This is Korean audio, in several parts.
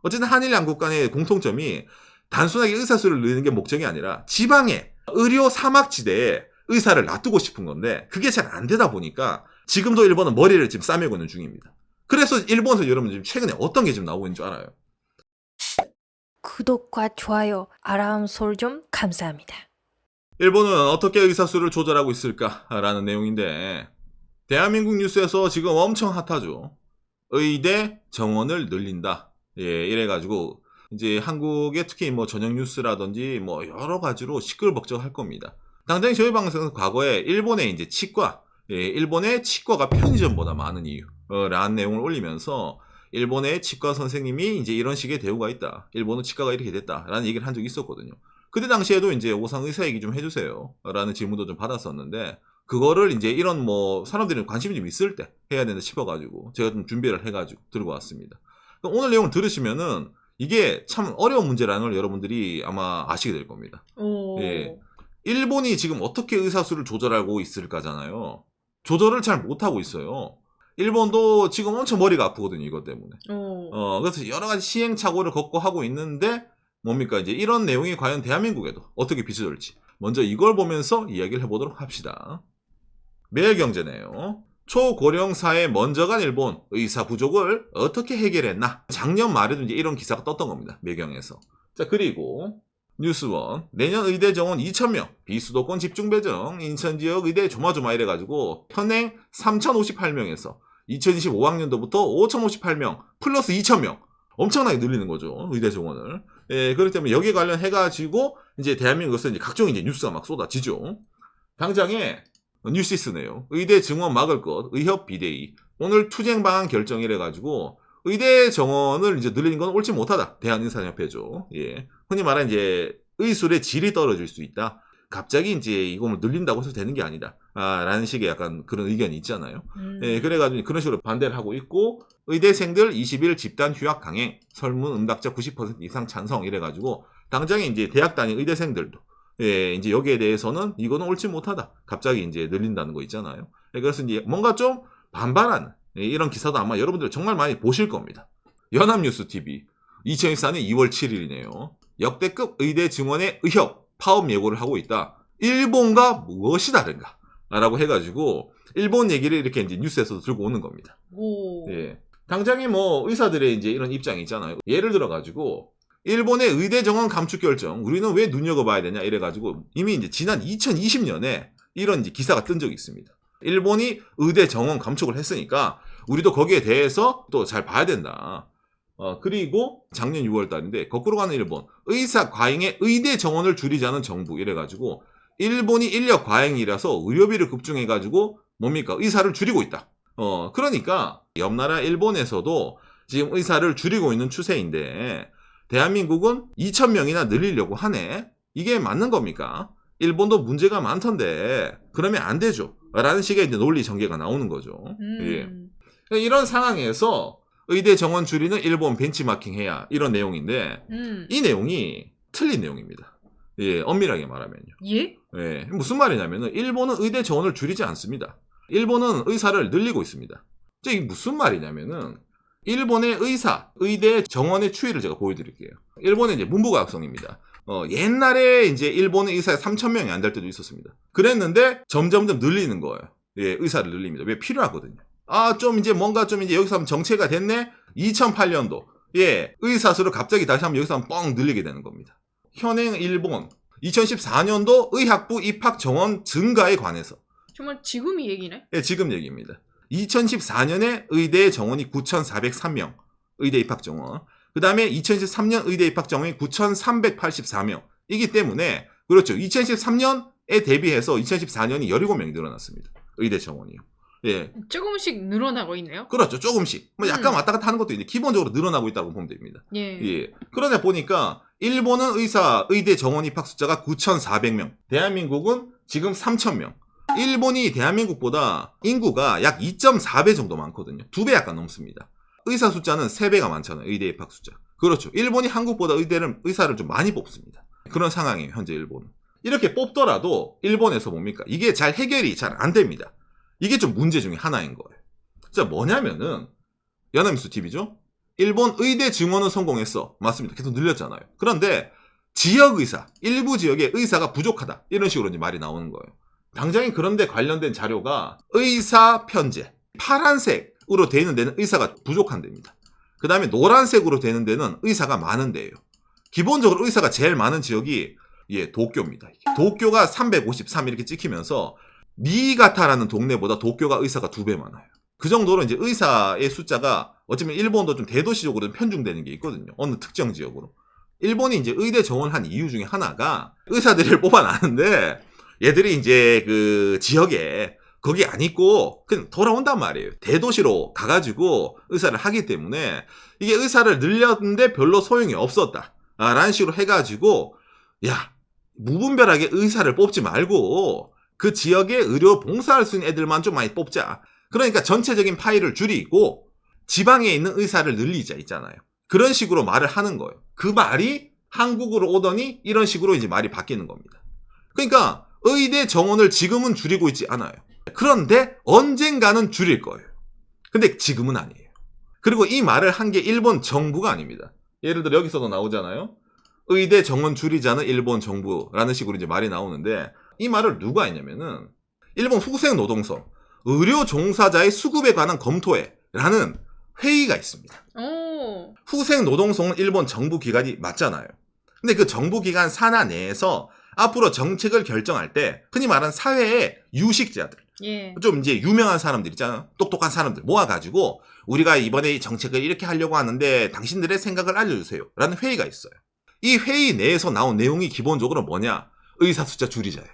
어쨌든 한일 양국 간의 공통점이 단순하게 의사수를 늘리는 게 목적이 아니라 지방에 의료 사막지대에 의사를 놔두고 싶은 건데 그게 잘 안 되다 보니까 지금도 일본은 머리를 지금 싸매고 있는 중입니다. 그래서 일본에서 여러분 지금 최근에 어떤 게 지금 나오고 있는 줄 알아요? 구독과 좋아요, 알람 설정 감사합니다. 일본은 어떻게 의사수를 조절하고 있을까라는 내용인데 대한민국 뉴스에서 지금 엄청 핫하죠. 의대 정원을 늘린다. 예, 이래가지고 이제 한국의 특히 뭐 저녁 뉴스라든지 뭐 여러 가지로 시끌벅적할 겁니다. 당장 저희 방송에서 과거에 일본의 이제 치과, 일본의 치과가 편의점보다 많은 이유라는 내용을 올리면서 일본의 치과 선생님이 이제 이런 식의 대우가 있다. 일본은 치과가 이렇게 됐다라는 얘기를 한 적이 있었거든요. 그때 당시에도 이제 오상 의사 얘기 좀 해주세요. 라는 질문도 좀 받았었는데 그거를 이제 이런 뭐 사람들이 관심이 좀 있을 때 해야 된다 싶어가지고 제가 좀 준비를 해가지고 들고 왔습니다. 오늘 내용을 들으시면은 이게 참 어려운 문제라는 걸 여러분들이 아마 아시게 될 겁니다. 예. 일본이 지금 어떻게 의사수를 조절하고 있을까잖아요. 조절을 잘 못하고 있어요. 일본도 지금 엄청 머리가 아프거든요, 이것 때문에. 그래서 여러 가지 시행착오를 겪고 하고 있는데 뭡니까 이제 이런 내용이 과연 대한민국에도 어떻게 비춰질지 먼저 이걸 보면서 이야기를 해보도록 합시다. 매일경제네요. 초고령 사회 먼저 간 일본 의사 부족을 어떻게 해결했나? 작년 말에도 이제 이런 기사가 떴던 겁니다. 매경에서. 자, 그리고 뉴스원 내년 의대 정원 2,000명 비수도권 집중 배정 인천 지역 의대 조마조마 이래가지고 현행 3,058명에서 2025학년도부터 5,058명 플러스 2,000명 엄청나게 늘리는 거죠. 의대 정원을. 예, 그렇기 때문에 여기에 관련해가지고 이제 대한민국에서 이제 각종 이제 뉴스가 막 쏟아지죠. 당장에 뉴시스네요. 의대 증원 막을 것, 의협 비대위. 오늘 투쟁 방안 결정이래가지고 의대 정원을 이제 늘리는 건 옳지 못하다. 대한의사협회죠. 예. 흔히 말하는 이제 의술의 질이 떨어질 수 있다. 갑자기 이제 이걸 늘린다고 해서 되는 게 아니다. 라는 식의 약간 그런 의견이 있잖아요. 예, 그래가지고 그런 식으로 반대를 하고 있고, 의대생들 20일 집단 휴학 강행, 설문 응답자 90% 이상 찬성 이래가지고, 당장에 이제 대학 다닌 의대생들도, 예, 이제 여기에 대해서는 이거는 옳지 못하다. 갑자기 이제 늘린다는 거 있잖아요. 예, 그래서 이제 뭔가 좀 반발하는, 예, 이런 기사도 아마 여러분들 정말 많이 보실 겁니다. 연합뉴스TV, 2024년 2월 7일이네요. 역대급 의대 증원의 의협, 파업 예고를 하고 있다. 일본과 무엇이 다른가? 라고 해가지고 일본 얘기를 이렇게 이제 뉴스에서도 들고 오는 겁니다. 예. 당장에 뭐 의사들의 이제 이런 입장이 있잖아요. 예를 들어가지고 일본의 의대 정원 감축 결정, 우리는 왜 눈여겨봐야 되냐 이래가지고 이미 이제 지난 2020년에 이런 이제 기사가 뜬 적이 있습니다. 일본이 의대 정원 감축을 했으니까 우리도 거기에 대해서 또 잘 봐야 된다. 그리고 작년 6월 달인데 거꾸로 가는 일본 의사 과잉의 의대 정원을 줄이자는 정부 이래가지고 일본이 인력 과잉이라서 의료비를 급증해가지고 뭡니까 의사를 줄이고 있다. 그러니까 옆나라 일본에서도 지금 의사를 줄이고 있는 추세인데 대한민국은 2,000명이나 늘리려고 하네. 이게 맞는 겁니까? 일본도 문제가 많던데 그러면 안 되죠. 라는 식의 이제 논리 전개가 나오는 거죠. 예. 이런 상황에서 의대 정원 줄이는 일본 벤치마킹 해야 이런 내용인데 이 내용이 틀린 내용입니다. 예, 엄밀하게 말하면요. 예? 예, 무슨 말이냐면은 일본은 의대 정원을 줄이지 않습니다. 일본은 의사를 늘리고 있습니다. 이게 무슨 말이냐면은 일본의 의대 정원의 추이를 제가 보여드릴게요. 일본은 이제 문부과학성입니다. 옛날에 이제 일본의 의사가 3,000명이 안 될 때도 있었습니다. 그랬는데 점점점 늘리는 거예요. 예, 의사를 늘립니다. 왜 필요하거든요. 좀 이제 뭔가 좀 이제 여기서 한번 정체가 됐네? 2008년도. 예, 의사수를 갑자기 다시 한번 여기서 한번 뻥 늘리게 되는 겁니다. 현행 일본. 2014년도 의학부 입학 정원 증가에 관해서. 정말 지금 이 얘기네? 예, 지금 얘기입니다. 2014년에 의대 정원이 9,403명. 의대 입학 정원. 그 다음에 2013년 의대 입학 정원이 9,384명. 이기 때문에, 그렇죠. 2013년에 대비해서 2014년이 17명이 늘어났습니다. 의대 정원이요. 예. 조금씩 늘어나고 있네요. 그렇죠. 조금씩. 뭐 약간 왔다 갔다 하는 것도 있는데 기본적으로 늘어나고 있다고 보면 됩니다. 예. 그러다 보니까 일본은 의대 정원 입학 숫자가 9,400명. 대한민국은 지금 3,000명. 일본이 대한민국보다 인구가 약 2.4배 정도 많거든요. 2배 약간 넘습니다. 의사 숫자는 3배가 많잖아요. 의대 입학 숫자. 그렇죠. 일본이 한국보다 의사를 좀 많이 뽑습니다. 그런 상황이에요. 현재 일본은. 이렇게 뽑더라도 일본에서 뭡니까? 이게 잘 해결이 잘 안 됩니다. 이게 좀 문제 중에 하나인 거예요. 자, 뭐냐면은 연합뉴스TV죠. 일본 의대 증원은 성공했어. 맞습니다. 계속 늘렸잖아요. 그런데 지역의사, 일부 지역에 의사가 부족하다. 이런 식으로 이제 말이 나오는 거예요. 당장에 그런데 관련된 자료가 의사 편제, 파란색으로 되어 있는 데는 의사가 부족한 데입니다. 그 다음에 노란색으로 되는 데는 의사가 많은 데예요. 기본적으로 의사가 제일 많은 지역이 도쿄입니다. 도쿄가 353 이렇게 찍히면서 니이가타라는 동네보다 도쿄가 의사가 2배 많아요. 그 정도로 이제 의사의 숫자가 어쩌면 일본도 좀 대도시적으로 편중되는 게 있거든요. 어느 특정 지역으로. 일본이 이제 의대 정원한 이유 중에 하나가 의사들을 뽑아놨는데 얘들이 이제 그 지역에 거기 안 있고 그냥 돌아온단 말이에요. 대도시로 가가지고 의사를 하기 때문에 이게 의사를 늘렸는데 별로 소용이 없었다. 라는 식으로 해가지고 야, 무분별하게 의사를 뽑지 말고 그 지역에 의료 봉사할 수 있는 애들만 좀 많이 뽑자. 그러니까 전체적인 파일을 줄이고 지방에 있는 의사를 늘리자 있잖아요. 그런 식으로 말을 하는 거예요. 그 말이 한국으로 오더니 이런 식으로 이제 말이 바뀌는 겁니다. 그러니까 의대 정원을 지금은 줄이고 있지 않아요. 그런데 언젠가는 줄일 거예요. 근데 지금은 아니에요. 그리고 이 말을 한 게 일본 정부가 아닙니다. 예를 들어 여기서도 나오잖아요. 의대 정원 줄이자는 일본 정부라는 식으로 이제 말이 나오는데 이 말을 누가 했냐면은 일본 후생노동성 의료 종사자의 수급에 관한 검토회라는 회의가 있습니다. 오. 후생노동성은 일본 정부 기관이 맞잖아요. 근데 그 정부 기관 산하 내에서 앞으로 정책을 결정할 때 흔히 말하는 사회의 유식자들 예. 좀 이제 유명한 사람들 있잖아요. 똑똑한 사람들 모아가지고 우리가 이번에 이 정책을 이렇게 하려고 하는데 당신들의 생각을 알려주세요. 라는 회의가 있어요. 이 회의 내에서 나온 내용이 기본적으로 뭐냐? 의사 숫자 줄이자예요.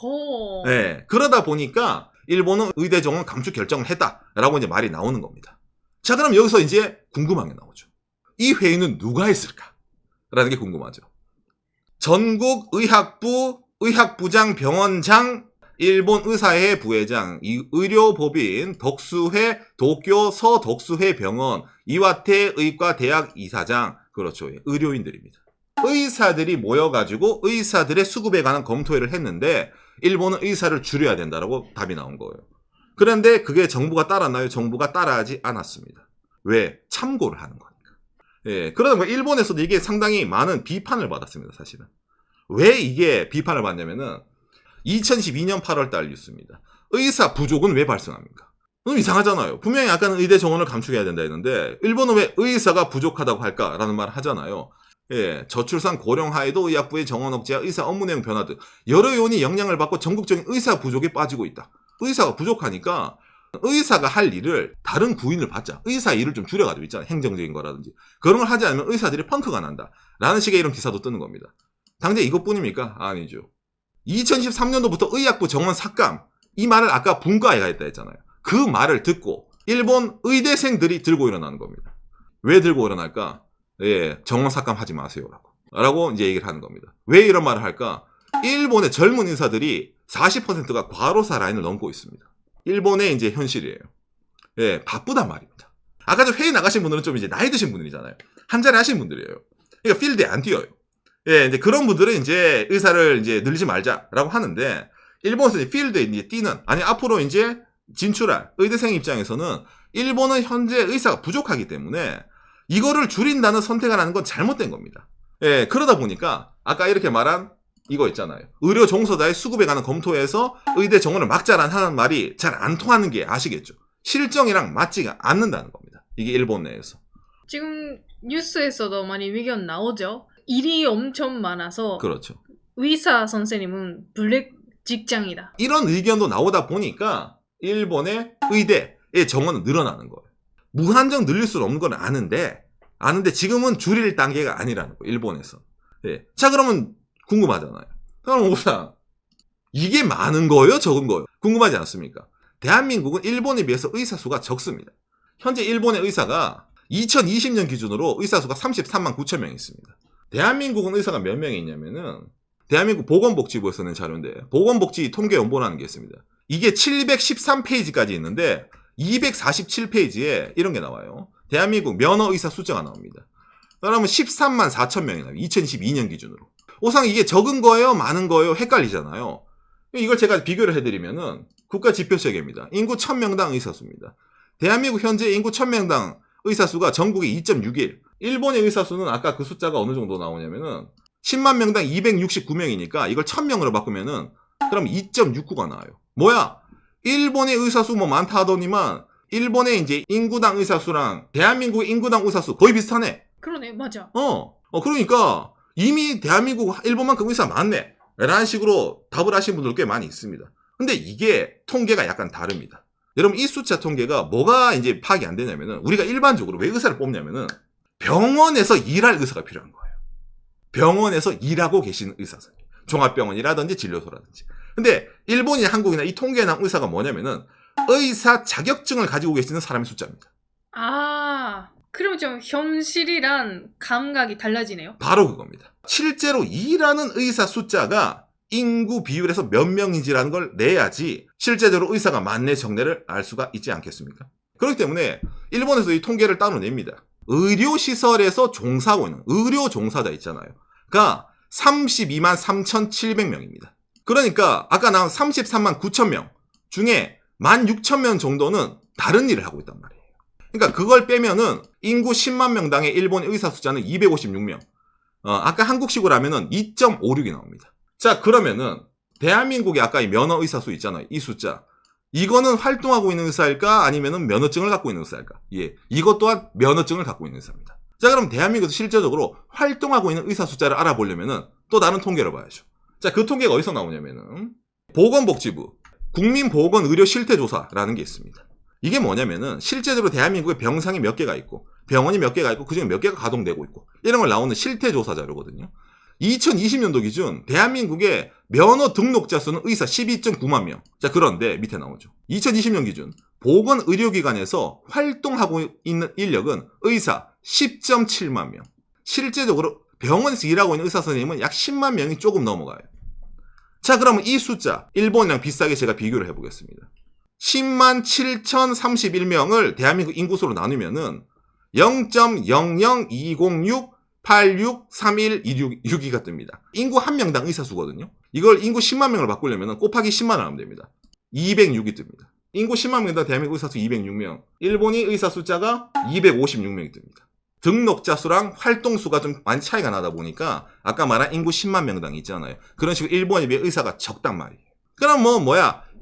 호. 네, 그러다 보니까 일본은 의대 정원 감축 결정을 했다라고 이제 말이 나오는 겁니다. 자, 그럼 여기서 이제 궁금한 게 나오죠. 이 회의는 누가 했을까? 라는 게 궁금하죠. 전국 의학부, 의학부장 병원장, 일본 의사회 부회장, 의료법인, 덕수회, 도쿄 서덕수회 병원, 이와테 의과대학 이사장, 그렇죠. 의료인들입니다. 의사들이 모여가지고 의사들의 수급에 관한 검토회를 했는데 일본은 의사를 줄여야 된다라고 답이 나온 거예요. 그런데 그게 정부가 따랐나요? 정부가 따라하지 않았습니다. 왜? 참고를 하는 거니까. 예, 그러다 보니까 일본에서도 이게 상당히 많은 비판을 받았습니다. 사실은. 왜 이게 비판을 받냐면은 2012년 8월달 뉴스입니다. 의사 부족은 왜 발생합니까? 너무 이상하잖아요. 분명히 아까는 의대 정원을 감축해야 된다 했는데 일본은 왜 의사가 부족하다고 할까라는 말을 하잖아요. 예, 저출산 고령화에도 의학부의 정원 억제와 의사 업무 내용 변화 등 여러 요인이 영향을 받고 전국적인 의사 부족에 빠지고 있다. 의사가 부족하니까 의사가 할 일을 다른 부인을 받자. 의사 일을 좀 줄여가지고 있잖아요. 행정적인 거라든지. 그런 걸 하지 않으면 의사들이 펑크가 난다. 라는 식의 이런 기사도 뜨는 겁니다. 당장 이것뿐입니까? 아니죠. 2013년도부터 의학부 정원 삭감. 이 말을 아까 분과회가 했다 했잖아요. 그 말을 듣고 일본 의대생들이 들고 일어나는 겁니다. 왜 들고 일어날까? 예, 정원 삭감하지 마세요라고 이제 얘기를 하는 겁니다. 왜 이런 말을 할까? 일본의 젊은 의사들이 40%가 과로사 라인을 넘고 있습니다. 일본의 이제 현실이에요. 예, 바쁘단 말입니다. 아까 전 회의 나가신 분들은 좀 이제 나이 드신 분들이잖아요. 한 자리 하신 분들이에요. 그러니까 필드에 안 뛰어요. 예, 이제 그런 분들은 이제 의사를 이제 늘리지 말자라고 하는데 일본에서 이제 필드에 이제 뛰는 아니 앞으로 이제 진출할 의대생 입장에서는 일본은 현재 의사가 부족하기 때문에 이거를 줄인다는 선택을 하는 건 잘못된 겁니다. 예, 그러다 보니까 아까 이렇게 말한 이거 있잖아요. 의료 종사자의 수급에 관한 검토에서 의대 정원을 막자라는 말이 잘 안 통하는 게 아시겠죠? 실정이랑 맞지가 않는다는 겁니다. 이게 일본 내에서. 지금 뉴스에서도 많이 의견 나오죠. 일이 엄청 많아서 그렇죠. 의사 선생님은 블랙 직장이다. 이런 의견도 나오다 보니까 일본의 의대의 정원은 늘어나는 거예요. 무한정 늘릴 수는 없는 건 아는데 지금은 줄일 단계가 아니라는 거예요. 일본에서. 예. 자, 그러면 궁금하잖아요. 그럼 우선 이게 많은 거예요? 적은 거예요? 궁금하지 않습니까? 대한민국은 일본에 비해서 의사 수가 적습니다. 현재 일본의 의사가 2020년 기준으로 의사 수가 33만 9천 명 있습니다. 대한민국은 의사가 몇 명이 있냐면은 대한민국 보건복지부에서 낸 자료인데 보건복지 통계연보라는 게 있습니다. 이게 713페이지까지 있는데 247페이지에 이런 게 나와요. 대한민국 면허의사 숫자가 나옵니다. 그러면 13만 4천 명이 나와요. 2022년 기준으로. 우선 이게 적은 거예요? 많은 거예요? 헷갈리잖아요. 이걸 제가 비교를 해드리면은 국가지표체계입니다. 인구 1000명당 의사 수입니다. 대한민국 현재 인구 1000명당 의사 수가 전국에 2.61. 일본의 의사 수는 아까 그 숫자가 어느 정도 나오냐면은 10만 명당 269명이니까 이걸 1000명으로 바꾸면은 그럼 2.69가 나와요. 뭐야? 일본의 의사 수 뭐 많다 하더니만 일본의 이제 인구당 의사 수랑 대한민국의 인구당 의사 수 거의 비슷하네. 그러네, 맞아. 그러니까 이미 대한민국 일본만큼 의사 많네. 라는 식으로 답을 하신 분들 꽤 많이 있습니다. 근데 이게 통계가 약간 다릅니다. 여러분 이 숫자 통계가 뭐가 이제 파악이 안 되냐면은 우리가 일반적으로 왜 의사를 뽑냐면은 병원에서 일할 의사가 필요한 거예요. 병원에서 일하고 계시는 의사 선생님. 종합병원이라든지 진료소라든지. 근데 일본이나 한국이나 이 통계에 나온 의사가 뭐냐면은 의사 자격증을 가지고 계시는 사람의 숫자입니다. 아, 그럼 좀 현실이란 감각이 달라지네요. 바로 그겁니다. 실제로 일하는 의사 숫자가 인구 비율에서 몇 명인지라는 걸 내야지 실제적으로 의사가 맞네 적네를 알 수가 있지 않겠습니까? 그렇기 때문에 일본에서 이 통계를 따로 냅니다. 의료시설에서 종사하고 있는 의료 종사자 있잖아요. 가 32만 3,700명입니다. 그러니까 아까 나온 33만 9천 명 중에 16,000명 정도는 다른 일을 하고 있단 말이에요. 그러니까 그걸 빼면은 인구 10만 명당의 일본 의사 숫자는 256명. 아까 한국식으로 하면은 2.56이 나옵니다. 자, 그러면은 대한민국의 아까 이 면허 의사 수 있잖아요. 이 숫자. 이거는 활동하고 있는 의사일까? 아니면은 면허증을 갖고 있는 의사일까? 예. 이것 또한 면허증을 갖고 있는 의사입니다. 자, 그럼 대한민국에서 실제적으로 활동하고 있는 의사 숫자를 알아보려면은 또 다른 통계를 봐야죠. 자, 그 통계가 어디서 나오냐면은 보건복지부 국민보건의료실태조사라는 게 있습니다. 이게 뭐냐면은 실제적으로 대한민국에 병상이 몇 개가 있고 병원이 몇 개가 있고 그중에 몇 개가 가동되고 있고 이런 걸 나오는 실태조사 자료거든요. 2020년도 기준 대한민국의 면허 등록자 수는 의사 12.9만 명. 자, 그런데 밑에 나오죠. 2020년 기준 보건의료기관에서 활동하고 있는 인력은 의사 10.7만 명. 실제적으로 병원에서 일하고 있는 의사 선생님은 약 10만 명이 조금 넘어가요. 자, 그러면 이 숫자 일본이랑 비슷하게 제가 비교를 해보겠습니다. 10만 7,031명을 대한민국 인구수로 나누면은 0.00206863126가 뜹니다. 인구 한 명당 의사 수거든요. 이걸 인구 10만 명을 바꾸려면 곱하기 10만을 하면 됩니다. 206이 뜹니다. 인구 10만 명당 대한민국 의사 수 206명. 일본이 의사 숫자가 256명이 뜹니다. 등록자 수랑 활동 수가 좀 많이 차이가 나다 보니까 아까 말한 인구 10만 명당 있잖아요. 그런 식으로 일본에 비해 의사가 적단 말이에요. 그럼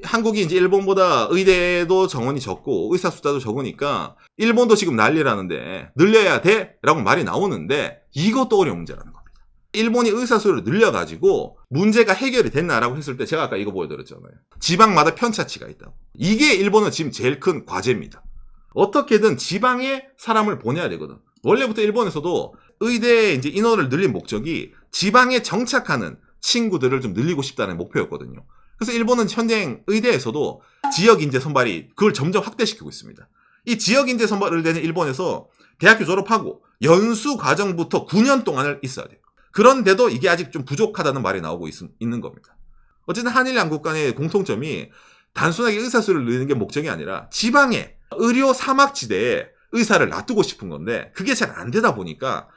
한국이 이제 일본보다 의대도 정원이 적고 의사 숫자도 적으니까 일본도 지금 난리라는데 늘려야 돼? 라고 말이 나오는데 이것도 어려운 문제라는 겁니다. 일본이 의사 수를 늘려가지고 문제가 해결이 됐나라고 했을 때 제가 아까 이거 보여드렸잖아요. 지방마다 편차치가 있다고. 이게 일본은 지금 제일 큰 과제입니다. 어떻게든 지방에 사람을 보내야 되거든. 원래부터 일본에서도 의대에 이제 인원을 늘린 목적이 지방에 정착하는 친구들을 좀 늘리고 싶다는 목표였거든요. 그래서 일본은 현재 의대에서도 지역인재 선발이 그걸 점점 확대시키고 있습니다. 이 지역인재 선발을 되는 일본에서 대학교 졸업하고 연수 과정부터 9년 동안을 있어야 돼요. 그런데도 이게 아직 좀 부족하다는 말이 나오고 있는 겁니다. 어쨌든 한일 양국 간의 공통점이 단순하게 의사 수를 늘리는 게 목적이 아니라 지방에 의료 사막지대에 의사를 놔두고 싶은 건데 그게 잘 안 되다 보니까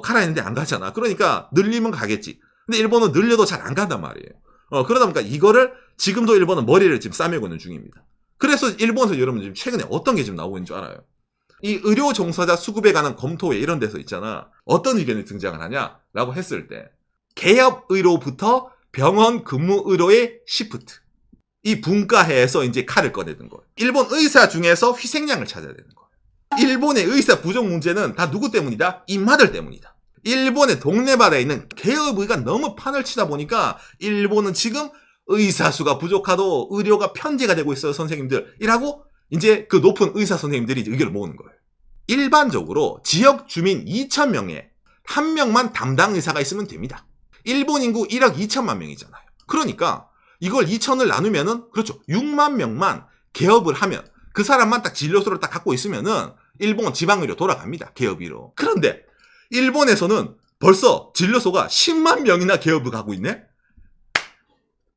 가라 했는데 안 가잖아. 그러니까 늘리면 가겠지. 근데 일본은 늘려도 잘 안 간단 말이에요. 그러다 보니까 이거를 지금도 일본은 머리를 지금 싸매고 있는 중입니다. 그래서 일본에서 여러분 지금 최근에 어떤 게 지금 나오고 있는 줄 알아요? 이 의료 종사자 수급에 관한 검토회 이런 데서 있잖아. 어떤 의견이 등장을 하냐라고 했을 때 개업의로부터 병원 근무의료의 시프트. 이 분과해서 이제 칼을 꺼내는 거예요. 일본 의사 중에서 희생양을 찾아야 되는 거예요. 일본의 의사 부족 문제는 다 누구 때문이다? 인마들 때문이다. 일본의 동네바다에 있는 개업의가 너무 판을 치다 보니까 일본은 지금 의사 수가 부족하도 의료가 편제가 되고 있어요, 선생님들. 이라고 이제 그 높은 의사 선생님들이 의견을 모으는 거예요. 일반적으로 지역 주민 2,000명에 한 명만 담당 의사가 있으면 됩니다. 일본 인구 1억 2천만 명이잖아요. 그러니까 이걸 2천을 나누면은 그렇죠. 6만 명만 개업을 하면 그 사람만 딱 진료소를 딱 갖고 있으면은 일본 지방의료 돌아갑니다. 개업의로. 그런데 일본에서는 벌써 진료소가 10만 명이나 개업을 가고 있네?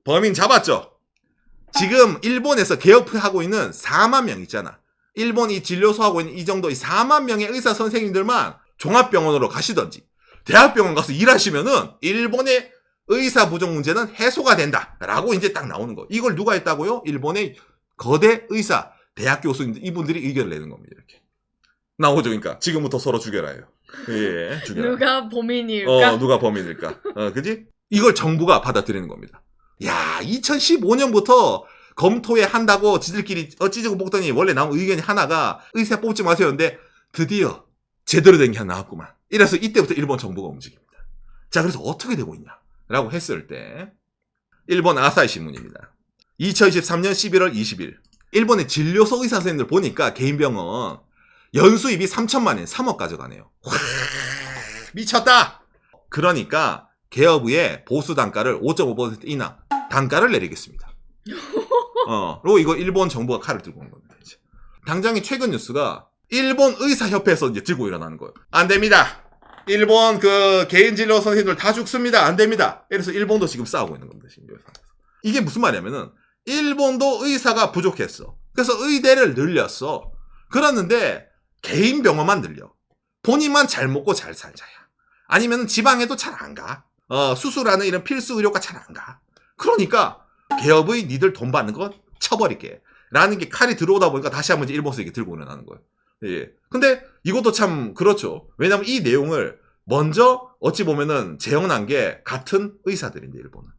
범인 잡았죠? 지금 일본에서 개업하고 있는 4만 명 있잖아. 일본이 진료소 하고 있는 이 정도 4만 명의 의사 선생님들만 종합병원으로 가시던지 대학병원 가서 일하시면은 일본의 의사 부족 문제는 해소가 된다라고 이제 딱 나오는 거. 이걸 누가 했다고요? 일본의 거대 의사 대학 교수님들 이분들이 의견을 내는 겁니다. 이렇게. 나오죠. 그러니까 지금부터 서로 죽여라요. 예, 죽여라. 누가 범인일까? 누가 범인일까? 그지? 이걸 정부가 받아들이는 겁니다. 야, 2015년부터 검토에 한다고 지들끼리 찌지고 볶더니 원래 나온 의견이 하나가 의사 뽑지 마세요인데 드디어 제대로 된 게 하나 나왔구만. 이래서 이때부터 일본 정부가 움직입니다. 자, 그래서 어떻게 되고 있냐라고 했을 때 일본 아사히 신문입니다. 2023년 11월 20일 일본의 진료소 의사 선생님들 보니까 개인 병원 연수입이 3천만 엔 3억 가져가네요. 와, 미쳤다. 그러니까 개업의 보수 단가를 5.5% 인하 단가를 내리겠습니다. 그리고 이거 일본 정부가 칼을 들고 온 겁니다. 이제. 당장의 최근 뉴스가 일본 의사협회에서 이제 들고 일어나는 거예요. 안 됩니다. 일본 그 개인 진료 선생님들 다 죽습니다. 안 됩니다. 그래서 일본도 지금 싸우고 있는 겁니다. 지금 이게 무슨 말이냐면은 일본도 의사가 부족했어. 그래서 의대를 늘렸어. 그랬는데 개인 병원만 늘려. 본인만 잘 먹고 잘 살자야. 아니면 지방에도 잘 안 가. 수술하는 이런 필수 의료가 잘 안 가. 그러니까 개업의 니들 돈 받는 거 쳐버릴게. 라는 게 칼이 들어오다 보니까 다시 한번 일본에서 이게 들고 일어나는 거예요. 예. 근데 이것도 참 그렇죠. 왜냐면 이 내용을 먼저 어찌 보면은 재현한 게 같은 의사들인데 일본은.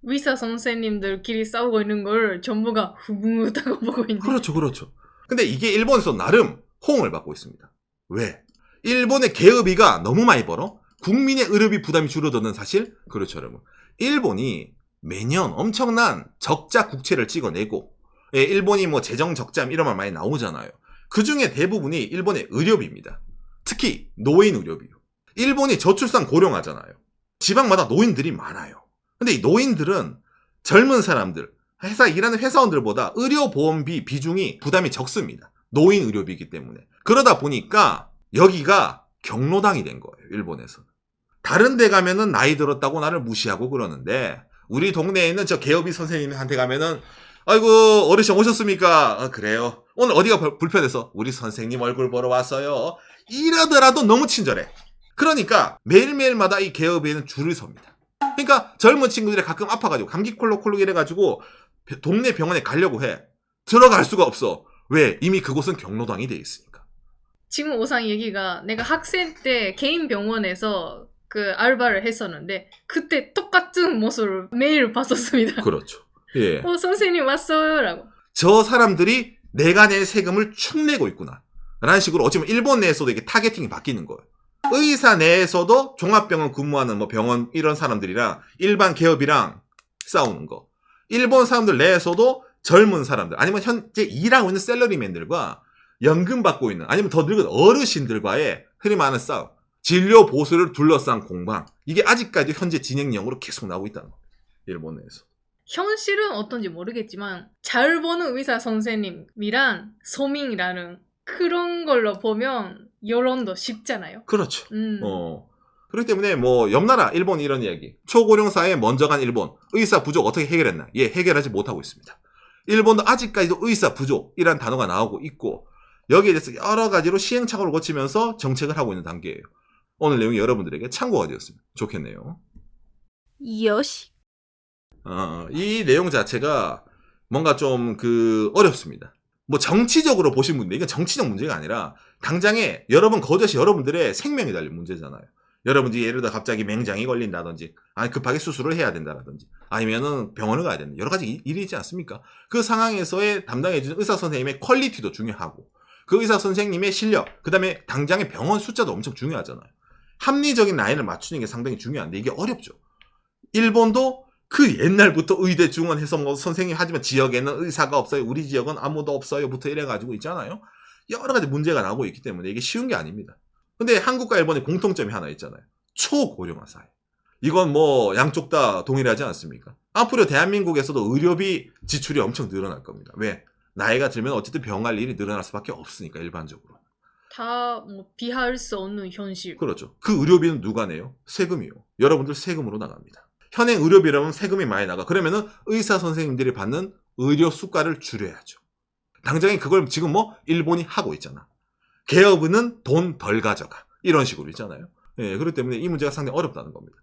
의사 선생님들끼리 싸우고 있는 걸 정부가 흐뭇하고 보고 있는. 그렇죠. 근데 이게 일본에서 나름 호응을 받고 있습니다. 왜? 일본의 개업이가 너무 많이 벌어? 국민의 의료비 부담이 줄어드는 사실? 그렇죠, 여러분. 일본이 매년 엄청난 적자 국채를 찍어내고, 예, 일본이 뭐 재정 적잠 이런 말 많이 나오잖아요. 그 중에 대부분이 일본의 의료비입니다. 특히 노인 의료비요. 일본이 저출산 고령화잖아요. 지방마다 노인들이 많아요. 근데 이 노인들은 젊은 사람들, 일하는 회사원들보다 의료보험비 비중이 부담이 적습니다. 노인 의료비이기 때문에. 그러다 보니까 여기가 경로당이 된 거예요, 일본에서. 다른 데 가면은 나이 들었다고 나를 무시하고 그러는데 우리 동네에 있는 저 개업이 선생님한테 가면은 아이고 어르신 오셨습니까? 그래요. 오늘 어디가 불편해서? 우리 선생님 얼굴 보러 왔어요. 이러더라도 너무 친절해. 그러니까 매일매일마다 이 개업에는 줄을 섭니다. 그러니까 젊은 친구들이 가끔 아파가지고 감기 콜록콜록 이래가지고 동네 병원에 가려고 해. 들어갈 수가 없어. 왜? 이미 그곳은 경로당이 돼 있으니까. 지금 오상 얘기가 내가 학생 때 개인 병원에서 그 알바를 했었는데 그때 똑같은 모습을 매일 봤었습니다. 그렇죠. 예. 선생님 왔어요 라고. 저 사람들이 내가 낼 세금을 축내고 있구나 라는 식으로 어쩌면 일본 내에서도 이게 타겟팅이 바뀌는 거예요. 의사 내에서도 종합병원 근무하는 뭐 병원 이런 사람들이랑 일반 개업이랑 싸우는 거. 일본 사람들 내에서도 젊은 사람들 아니면 현재 일하고 있는 샐러리맨들과 연금 받고 있는 아니면 더 늙은 어르신들과의 흔히 말하는 싸움. 진료 보수를 둘러싼 공방. 이게 아직까지 현재 진행형으로 계속 나오고 있다는 겁니다. 일본 내에서. 현실은 어떤지 모르겠지만 잘 버는 의사 선생님이란 서민이라는 그런 걸로 보면 여론도 쉽잖아요. 그렇죠. 그렇기 때문에 뭐 옆나라 일본 이런 이야기. 초고령 사회에 먼저 간 일본. 의사 부족 어떻게 해결했나? 예, 해결하지 못하고 있습니다. 일본도 아직까지도 의사 부족이란 단어가 나오고 있고 여기에 대해서 여러 가지로 시행착오를 거치면서 정책을 하고 있는 단계예요. 오늘 내용이 여러분들에게 참고가 되었으면 좋겠네요. 요시. 이 내용 자체가 뭔가 좀 어렵습니다. 뭐 정치적으로 보신 분들, 이건 정치적 문제가 아니라 당장에 그것이 여러분들의 생명이 달린 문제잖아요. 여러분들이 예를 들어 갑자기 맹장이 걸린다든지, 아니 급하게 수술을 해야 된다든지, 아니면은 병원을 가야 된다. 여러 가지 일이 있지 않습니까? 그 상황에서의 담당해주는 의사 선생님의 퀄리티도 중요하고, 그 의사 선생님의 실력, 그 다음에 당장의 병원 숫자도 엄청 중요하잖아요. 합리적인 라인을 맞추는 게 상당히 중요한데 이게 어렵죠. 일본도 그 옛날부터 의대 중원해서 뭐 선생님 하지만 지역에는 의사가 없어요. 우리 지역은 아무도 없어요.부터 이래가지고 있잖아요. 여러 가지 문제가 나오고 있기 때문에 이게 쉬운 게 아닙니다. 근데 한국과 일본의 공통점이 하나 있잖아요. 초고령화 사회. 이건 뭐 양쪽 다 동일하지 않습니까? 앞으로 대한민국에서도 의료비 지출이 엄청 늘어날 겁니다. 왜? 나이가 들면 어쨌든 병 갈 일이 늘어날 수밖에 없으니까 일반적으로. 다 뭐 비할 수 없는 현실. 그렇죠. 그 의료비는 누가 내요? 세금이요. 여러분들 세금으로 나갑니다. 현행 의료비라면 세금이 많이 나가. 그러면은 의사 선생님들이 받는 의료 수가를 줄여야죠. 당장에 그걸 지금 뭐 일본이 하고 있잖아. 개업은 돈 덜 가져가. 이런 식으로 있잖아요. 예, 그렇기 때문에 이 문제가 상당히 어렵다는 겁니다.